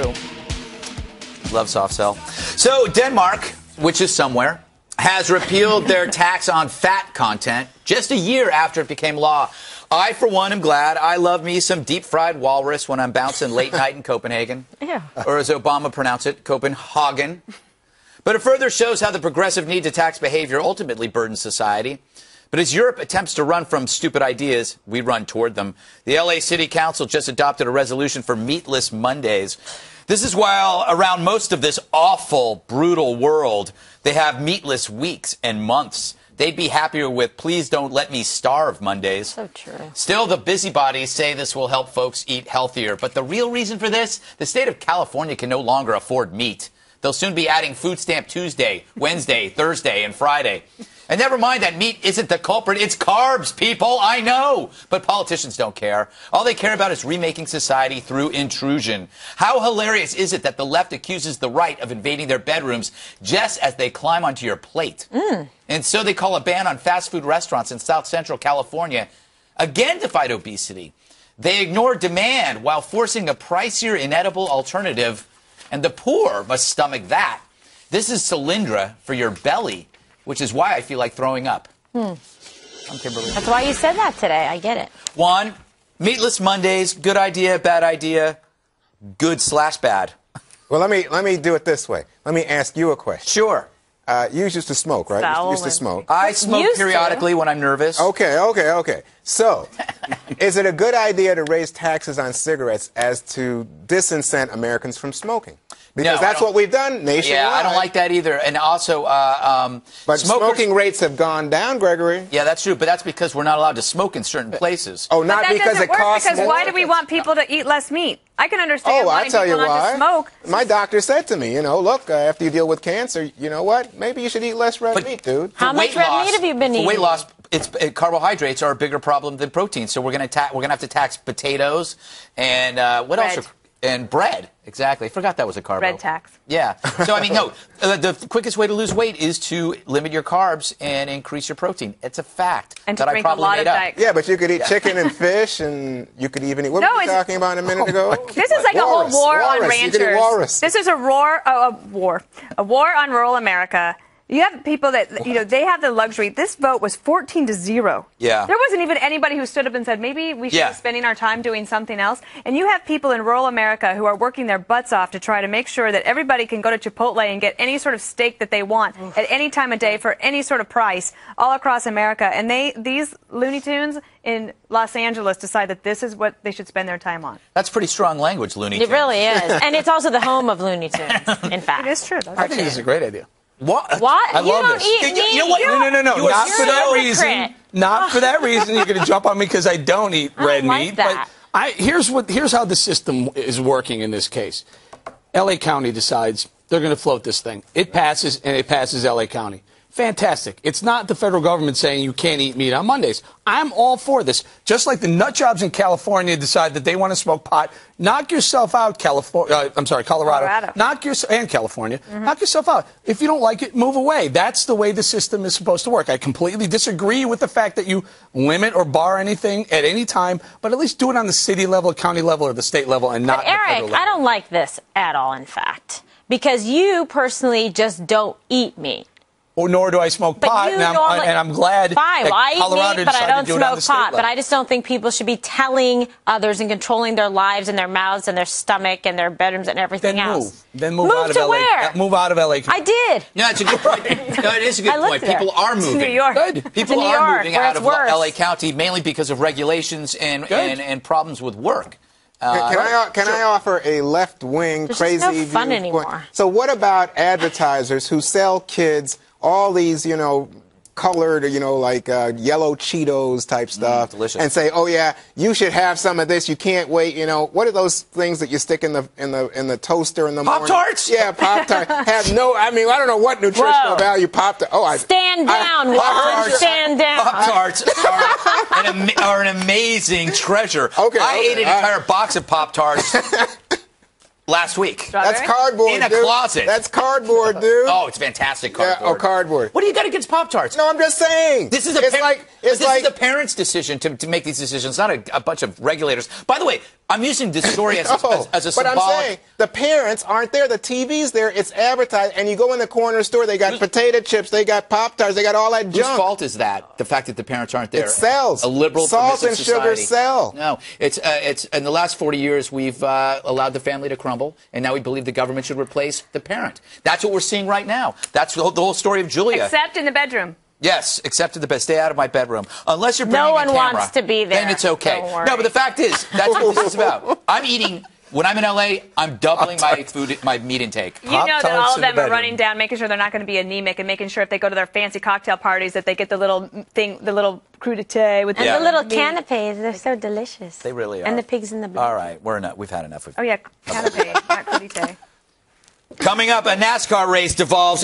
true. Love soft sell. So Denmark, which is somewhere, has repealed their tax on fat content just a year after it became law. I, for one, am glad. I love me some deep-fried walrus when I'm bouncing late night in Copenhagen. Yeah. Or as Obama pronounced it, Copenhagen. But it further shows how the progressive need to tax behavior ultimately burdens society. But as Europe attempts to run from stupid ideas, we run toward them. The LA City Council just adopted a resolution for Meatless Mondays. This is while around most of this awful, brutal world, they have meatless weeks and months. They'd be happier with please don't let me starve Mondays. So true. Still, the busybodies say this will help folks eat healthier. But the real reason for this, the state of California can no longer afford meat. They'll soon be adding Food Stamp Tuesday, Wednesday, Thursday, and Friday. And never mind that meat isn't the culprit. It's carbs, people. I know. But politicians don't care. All they care about is remaking society through intrusion. How hilarious is it that the left accuses the right of invading their bedrooms just as they climb onto your plate? And so they call a ban on fast food restaurants in South Central California again to fight obesity. They ignore demand while forcing a pricier, inedible alternative. And the poor must stomach that. This is Solyndra for your belly, which is why I feel like throwing up. I'm Kimberly. That's why you said that today. I get it. One, Meatless Mondays, good idea, bad idea, good/bad. Well, let me do it this way. Let me ask you a question. Sure. You used to smoke, right? You used to smoke. I smoke Used periodically when I'm nervous. Okay. So, is it a good idea to raise taxes on cigarettes as to disincent Americans from smoking? Because that's what we've done nationwide. Yeah, I don't like that either. And also, but smoking rates have gone down, Gregory. Yeah, that's true. But that's because we're not allowed to smoke in certain places. Oh, not because it costs more? Because why do we want people to eat less meat? I can understand why people not to smoke. My doctor said to me, look, after you deal with cancer, you know what? Maybe you should eat less red meat, dude. How much red meat have you been eating? For weight loss, carbohydrates are a bigger problem than protein. So we're going to have to tax potatoes and what else? And bread. Exactly. I forgot that was a carbo. Bread tax. Yeah. So, I mean, no. The quickest way to lose weight is to limit your carbs and increase your protein. It's a fact and that to I drink probably a lot made of up. Diet. Yeah, but you could eat chicken and fish, and you could even eat. What were we talking about a minute ago? This is like a whole war on ranchers. You could eat walrus. This is a war on rural America. You have people that, they have the luxury. This vote was 14-0. Yeah. There wasn't even anybody who stood up and said, maybe we should be spending our time doing something else. And you have people in rural America who are working their butts off to try to make sure that everybody can go to Chipotle and get any sort of steak that they want at any time of day for any sort of price all across America. And these Looney Tunes in Los Angeles decide that this is what they should spend their time on. That's pretty strong language, Looney Tunes. It really is. And it's also the home of Looney Tunes, in fact. It is true. I think it's a great idea. What? What? I You love don't this. eat meat? You know what? No. Not for that reason. hypocrite. Not for that reason. You're going to jump on me because I don't eat red like meat. that. But here's how the system is working in this case. L.A. County decides they're going to float this thing. It passes, and it passes L.A. County. Fantastic. It's not the federal government saying you can't eat meat on Mondays. I'm all for this. Just like the nut jobs in California decide that they want to smoke pot, knock yourself out, Colorado. And California. Knock yourself out. If you don't like it, move away. That's the way the system is supposed to work. I completely disagree with the fact that you limit or bar anything at any time, but at least do it on the city level, county level, or the state level, and not the federal Eric, level. I don't like this at all, in fact, because you personally just don't eat meat. Or nor do I smoke pot, and I'm glad Fine, that well, I Colorado eat meat, but I decided don't to do it on smoke the state pot. level. But I just don't think people should be telling others and controlling their lives and their mouths and their stomach and their bedrooms and everything else. Then move out of to LA. Where? Move out of LA. I did. Yeah, it's a good point. No, it is a good I lived point. there. People are moving. New York. Good. People New are York, moving where out it's of worse. LA County mainly because of regulations and problems with work. Can I offer a left-wing There's crazy just no fun viewpoint? anymore. So what about advertisers who sell kids all these, colored, like yellow Cheetos type stuff, delicious. and say, "Oh yeah, you should have some of this. You can't wait." What are those things that you stick in the toaster in the morning? Pop-Tarts? Yeah, Pop-Tarts. I don't know what nutritional value Pop-Tarts. Stand down, Juan. Stand down. Pop-Tarts are an amazing treasure. I ate an entire box of Pop-Tarts last week. That's cardboard, in a dude. closet. That's cardboard, dude. Oh, it's fantastic cardboard. Yeah, cardboard. What do you got against Pop-Tarts? No, I'm just saying. This is the parents' decision to make these decisions, not a bunch of regulators. By the way, I'm using this story as a symbolic. But I'm saying the parents aren't there. The TV's there. It's advertised. And you go in the corner store, they got potato chips, they got Pop-Tarts, they got all that junk. Whose fault is that? The fact that the parents aren't there? It sells. A liberal, salt and society. Sugar sell. No, it's in the last 40 years we've allowed the family to crumble, and now we believe the government should replace the parent. That's what we're seeing right now. That's the whole story of Julia. Except in the bedroom. Yes, except in the bed. Stay out of my bedroom. Unless you're bringing no a one camera, wants to be there. then it's okay. Don't worry. No, but the fact is, that's what this is about. I'm eating. When I'm in LA, I'm doubling my meat intake. You know that all of them are running down, making sure they're not going to be anemic, and making sure if they go to their fancy cocktail parties that they get the little thing, the little crudité with the little canapes. They're so delicious. They really are. And the pigs in the bed. All right, we've had enough of. Oh yeah, canapé, not crudité. Coming up, a NASCAR race devolves into